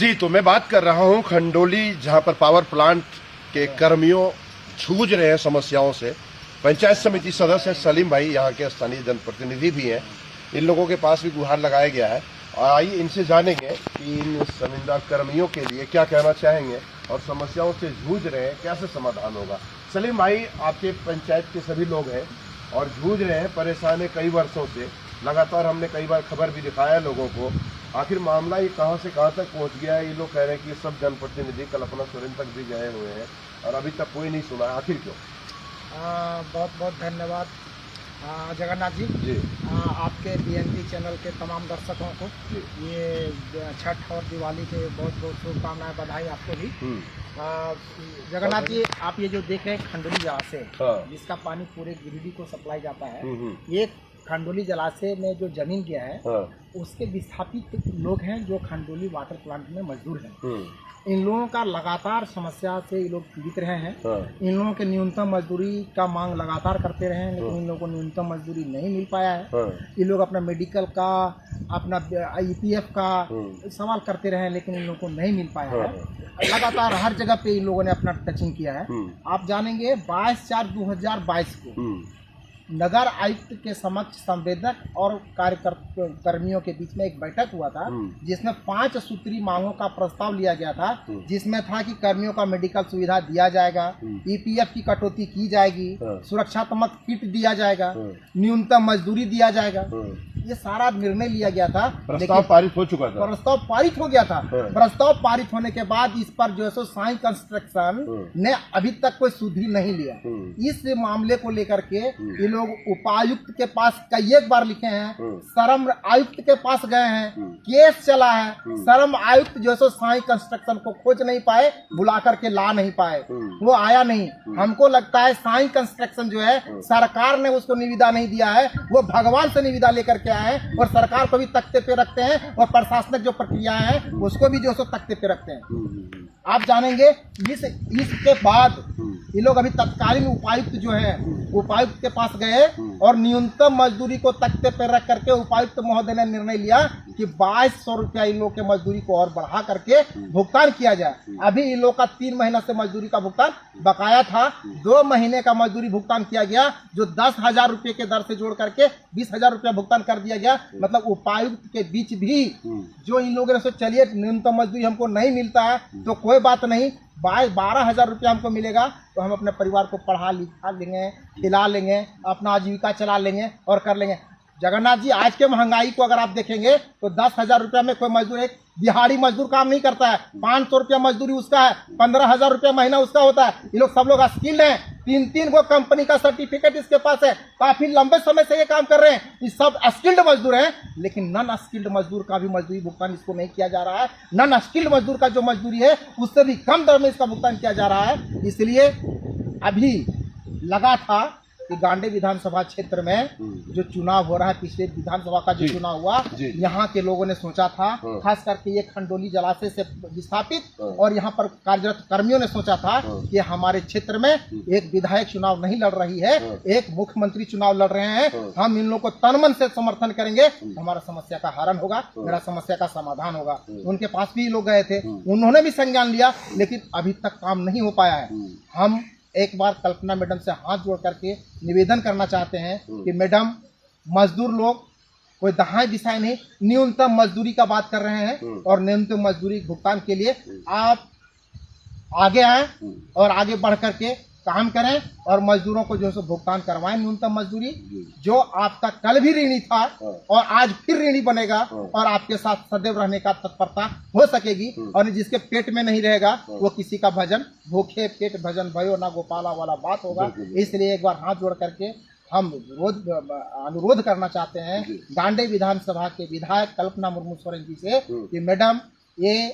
जी, तो मैं बात कर रहा हूं खंडोली, जहां पर पावर प्लांट के कर्मियों जूझ रहे हैं समस्याओं से। पंचायत समिति सदस्य सलीम भाई यहाँ के स्थानीय जनप्रतिनिधि भी हैं। इन लोगों के पास भी गुहार लगाया गया है और आइए इनसे जानेंगे कि इन शर्मिंदा कर्मियों के लिए क्या कहना चाहेंगे और समस्याओं से जूझ रहे हैं, कैसे समाधान होगा। सलीम भाई, आपके पंचायत के सभी लोग हैं और जूझ रहे हैं, परेशान है कई वर्षों से। लगातार हमने कई बार खबर भी दिखाया लोगों को। आखिर मामला ये कहां से कहां तक पहुंच गया है। ये लोग कह रहे हैं कि सब जनप्रतिनिधि कल्पना सोरेन तक भी गए हुए हैं और अभी तक कोई नहीं सुना। आखिर क्यों? बहुत बहुत धन्यवाद जगन्नाथ जी। आपके बीएनपी चैनल के तमाम दर्शकों को ये छठ और दिवाली के बहुत बहुत शुभकामनाएं, बधाई आपको भी। जगन्नाथ जी, आप ये जो देख रहे हैं खंडोली जलाशय, जिसका पानी पूरे गिरिडीह को सप्लाई जाता है, ये खंडोली जलाशय में जो जमीन गया है उसके विस्थापित लोग हैं जो खंडोली वाटर प्लांट में मजदूर हैं। इन लोगों का लगातार समस्या से ये लोग पीड़ित रहे हैं। इन लोगों के न्यूनतम मजदूरी का मांग लगातार करते रहे हैं, लेकिन इन लोगों को न्यूनतम मजदूरी नहीं मिल पाया है। ये लोग अपना मेडिकल का, अपना ईपीएफ का सवाल करते रहे, लेकिन इन लोगों को नहीं मिल पाया है। लगातार हर जगह पे इन लोगों ने अपना टचिंग किया है। आप जानेंगे 22/4/2022 को नगर आयुक्त के समक्ष संवेदक और कर्मियों के बीच में एक बैठक हुआ था, जिसमें 5 सूत्री मांगों का प्रस्ताव लिया गया था, जिसमें था कि कर्मियों का मेडिकल सुविधा दिया जाएगा, ईपीएफ की कटौती की जाएगी, सुरक्षात्मक किट दिया जाएगा, न्यूनतम मजदूरी दिया जाएगा। ये सारा निर्णय लिया गया था। प्रस्ताव पारित हो चुका था। प्रस्ताव पारित हो गया था। प्रस्ताव पारित होने के बाद इस पर जो है सो साई कंस्ट्रक्शन ने अभी तक कोई सुधरी नहीं लिया। इस मामले को लेकर के ये लोग उपायुक्त के पास कई एक बार लिखे हैं, श्रम आयुक्त के पास गए हैं, केस चला है। श्रम आयुक्त जो है सो साई कंस्ट्रक्शन को खोज नहीं पाए, बुला करके ला नहीं पाए, वो आया नहीं। हमको लगता है साई कंस्ट्रक्शन जो है, सरकार ने उसको निविदा नहीं दिया है, वो भगवान से निविदा लेकर के आए और सरकार को भी तख्ते पे रखते हैं और प्रशासनिक जो प्रक्रियाएं हैं उसको भी जो है सो तख्ते पे रखते हैं। आप जानेंगे इसके बाद ये लोग अभी तत्कालीन उपायुक्त जो है, उपायुक्त के पास गए और न्यूनतम मजदूरी को तख्ते पे रख करके उपायुक्त महोदय ने निर्णय लिया कि 2200 रुपया इन लोग के मजदूरी को और बढ़ा करके भुगतान किया जाए। अभी इन लोग का 3 महीना से मजदूरी का भुगतान बकाया था। 2 महीने का मजदूरी भुगतान किया गया, जो 10,000 रुपये के दर से जोड़ करके 20,000 रुपया भुगतान कर दिया गया। मतलब उपायुक्त के बीच भी जो इन लोगों ने सोचा चलिए न्यूनतम मजदूरी हमको नहीं मिलता है तो कोई बात नहीं, 12,000 रुपया हमको मिलेगा तो हम अपने परिवार को पढ़ा लिखा लेंगे, खिला लेंगे, अपना आजीविका चला लेंगे और कर लेंगे। जगन्नाथ जी, आज के महंगाई को अगर आप देखेंगे तो 10,000 रुपया में कोई मजदूर, एक दिहाड़ी मजदूर काम नहीं करता है। 500 रुपया मजदूरी उसका है, 15,000 रुपया महीना उसका होता है। ये लोग सब लोग स्किल्ड हैं, 3-3 को कंपनी का सर्टिफिकेट इसके पास है, काफी लंबे समय से ये काम कर रहे हैं। ये सब स्किल्ड मजदूर हैं, लेकिन नॉन स्किल्ड मजदूर का भी मजदूरी भुगतान इसको नहीं किया जा रहा है। नॉन स्किल्ड मजदूर का जो मजदूरी है उससे भी कम दर में इसका भुगतान किया जा रहा है। इसलिए अभी लगा था कि गांडे विधानसभा क्षेत्र में जो चुनाव हो रहा है, पिछले विधानसभा का जो चुनाव हुआ, यहाँ के लोगों ने सोचा था, खास करके ये खंडोली जलाशय से विस्थापित और यहाँ पर कार्यरत कर्मियों ने सोचा था कि हमारे क्षेत्र में एक विधायक चुनाव नहीं लड़ रही है, एक मुख्यमंत्री चुनाव लड़ रहे हैं, हम इन लोगों को तन मन से समर्थन करेंगे तो हमारा समस्या का हरण होगा, मेरा समस्या का समाधान होगा। उनके पास भी लोग गए थे, उन्होंने भी संज्ञान लिया, लेकिन अभी तक काम नहीं हो पाया है। हम एक बार कल्पना मैडम से हाथ जोड़ करके निवेदन करना चाहते हैं कि मैडम, मजदूर लोग कोई दहाई दिशाएं नहीं, न्यूनतम मजदूरी का बात कर रहे हैं और न्यूनतम मजदूरी भुगतान के लिए आप आगे आए और आगे बढ़ करके काम करें और मजदूरों को जो है भुगतान करवाएं न्यूनतम मजदूरी। जो आपका कल भी ऋणी था और आज फिर ऋणी बनेगा और आपके साथ सदैव रहने का तत्परता हो सकेगी, और जिसके पेट में नहीं रहेगा वो किसी का भजन, भूखे पेट भजन भयो ना गोपाला वाला बात होगा। इसलिए एक बार हाथ जोड़ करके हम अनुरोध करना चाहते हैं गांडे विधानसभा के विधायक कल्पना मुर्मू सोरेन जी से कि मैडम, ये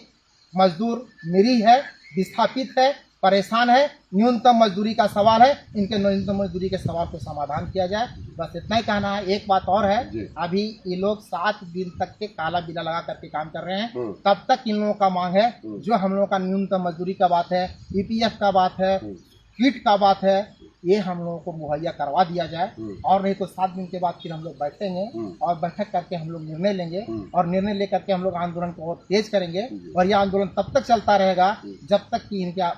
मजदूर निरीह है, विस्थापित है, परेशान है, न्यूनतम मजदूरी का सवाल है, इनके न्यूनतम मजदूरी के सवाल को समाधान किया जाए। बस इतना ही कहना है। एक बात और है, अभी ये लोग 7 दिन तक के काला बिला लगा करके काम कर रहे हैं, तब तक इन लोगों का मांग है, जो हम लोगों का न्यूनतम मजदूरी का बात है, ईपीएफ का बात है, किट का बात है, ये हम लोगों को मुहैया करवा दिया जाए, और नहीं तो 7 दिन के बाद फिर हम लोग बैठेंगे और बैठक करके हम लोग निर्णय लेंगे, और निर्णय लेकर के हम लोग आंदोलन को और तेज करेंगे, और ये आंदोलन तब तक चलता रहेगा जब तक कि इनका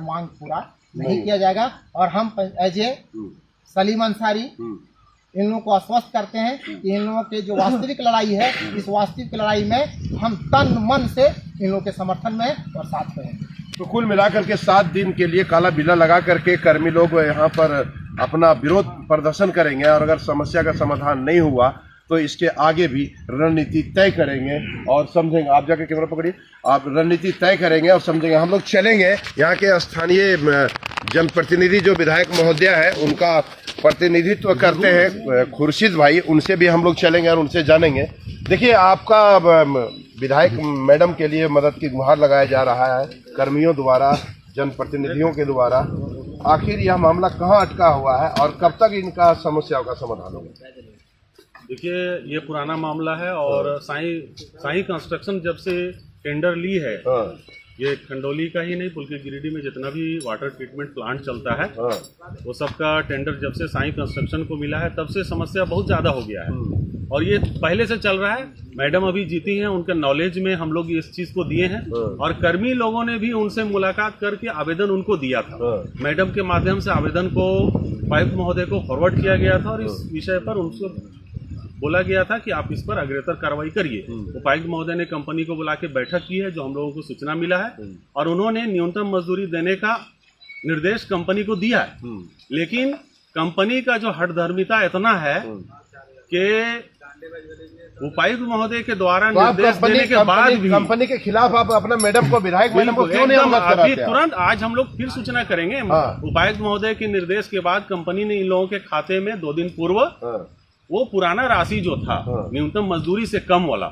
मांग पूरा नहीं किया जाएगा। और हम एज ए सलीम अंसारी इन लोगों को आश्वस्त करते हैं कि इन लोगों की जो वास्तविक लड़ाई है, इस वास्तविक लड़ाई में हम तन मन से इन लोगों के समर्थन में और साथ में हैं। तो कुल मिलाकर के 7 दिन के लिए काला बिल्ला लगा करके कर्मी लोग यहाँ पर अपना विरोध प्रदर्शन करेंगे, और अगर समस्या का समाधान नहीं हुआ तो इसके आगे भी रणनीति तय करेंगे और समझेंगे। आप जाके कैमरा पकड़िए, आप रणनीति तय करेंगे और समझेंगे। हम लोग चलेंगे यहाँ के स्थानीय जनप्रतिनिधि जो विधायक महोदय है उनका प्रतिनिधित्व करते हैं खुर्शीद भाई, उनसे भी हम लोग चलेंगे और उनसे जानेंगे। देखिए, आपका विधायक मैडम के लिए मदद की गुहार लगाया जा रहा है कर्मियों द्वारा, जनप्रतिनिधियों के द्वारा। आखिर यह मामला कहाँ अटका हुआ है और कब तक इनका समस्याओं का समाधान होगा? देखिए, ये पुराना मामला है और साई कंस्ट्रक्शन जब से टेंडर ली है, ये खंडोली का ही नहीं बल्कि गिरिडीह में जितना भी वाटर ट्रीटमेंट प्लांट चलता है वो सबका टेंडर जब से साई कंस्ट्रक्शन को मिला है तब से समस्या बहुत ज़्यादा हो गया है, और ये पहले से चल रहा है। मैडम अभी जीती हैं, उनके नॉलेज में हम लोग इस चीज़ को दिए हैं, और कर्मी लोगों ने भी उनसे मुलाकात करके आवेदन उनको दिया था। मैडम के माध्यम से आवेदन को उपायुक्त महोदय को फॉरवर्ड किया गया था, और इस विषय पर उनको बोला गया था कि आप इस पर अग्रेतर कार्रवाई करिए। उपायुक्त महोदय ने कंपनी को बुला के बैठक की है, जो हम लोगों को सूचना मिला है, और उन्होंने न्यूनतम मजदूरी देने का निर्देश कंपनी को दिया है। लेकिन कंपनी का जो हठधर्मिता इतना है कि उपायुक्त महोदय के द्वारा निर्देश देने के बाद भी कंपनी के खिलाफ आप अपना मैडम को, विधायक मैडम को क्यों नहीं अवगत कराते? अभी तुरंत आज हम लोग फिर सूचना करेंगे। उपायुक्त महोदय के निर्देश के बाद कंपनी ने इन लोगों के खाते में 2 दिन पूर्व वो पुराना राशि जो था न्यूनतम मजदूरी से कम वाला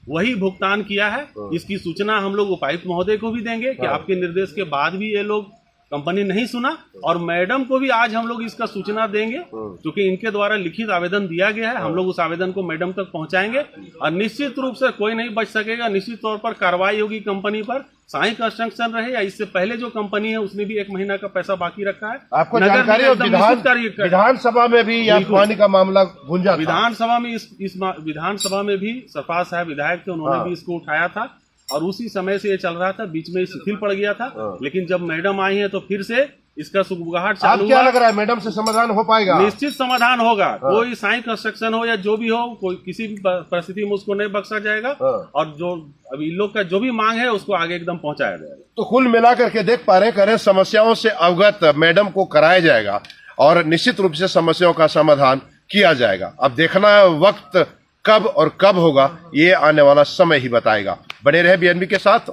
वही भुगतान किया है। इसकी सूचना हम लोग उपायुक्त महोदय को भी देंगे कि आपके निर्देश के बाद भी ये लोग कंपनी नहीं सुना, और मैडम को भी आज हम लोग इसका सूचना देंगे, क्योंकि इनके द्वारा लिखित आवेदन दिया गया है। हम लोग उस आवेदन को मैडम तक पहुंचाएंगे, और निश्चित रूप से कोई नहीं बच सकेगा। निश्चित तौर पर कार्रवाई होगी कंपनी पर, साई कंस्ट्रक्शन रहे या इससे पहले जो कंपनी है उसने भी 1 महीना का पैसा बाकी रखा है। आपको जानकारी है विधानसभा में भी यह पानी का मामला गूंजा, विधानसभा में इस विधानसभा में भी सरफराज साहब विधायक थे, उन्होंने भी इसको उठाया था, और उसी समय से ये चल रहा था। बीच में शिथिल पड़ गया था, लेकिन जब मैडम आई है तो फिर से इसका सुगबुगाहट चालू। क्या लग रहा है मैडम से समाधान हो पाएगा? निश्चित समाधान होगा। कोई साई कंस्ट्रक्शन हो या जो भी हो, कोई किसी भी परिस्थिति में उसको नहीं बख्शा जाएगा, और जो अभी इन लोग का जो भी मांग है उसको आगे एकदम पहुंचाया जाएगा। तो कुल मिलाकर के देख पा रहे हैं, समस्याओं से अवगत मैडम को कराया जाएगा और निश्चित रूप से समस्याओं का समाधान किया जाएगा। अब देखना वक्त कब और कब होगा, ये आने वाला समय ही बताएगा। बने रहे बीएनबी के साथ।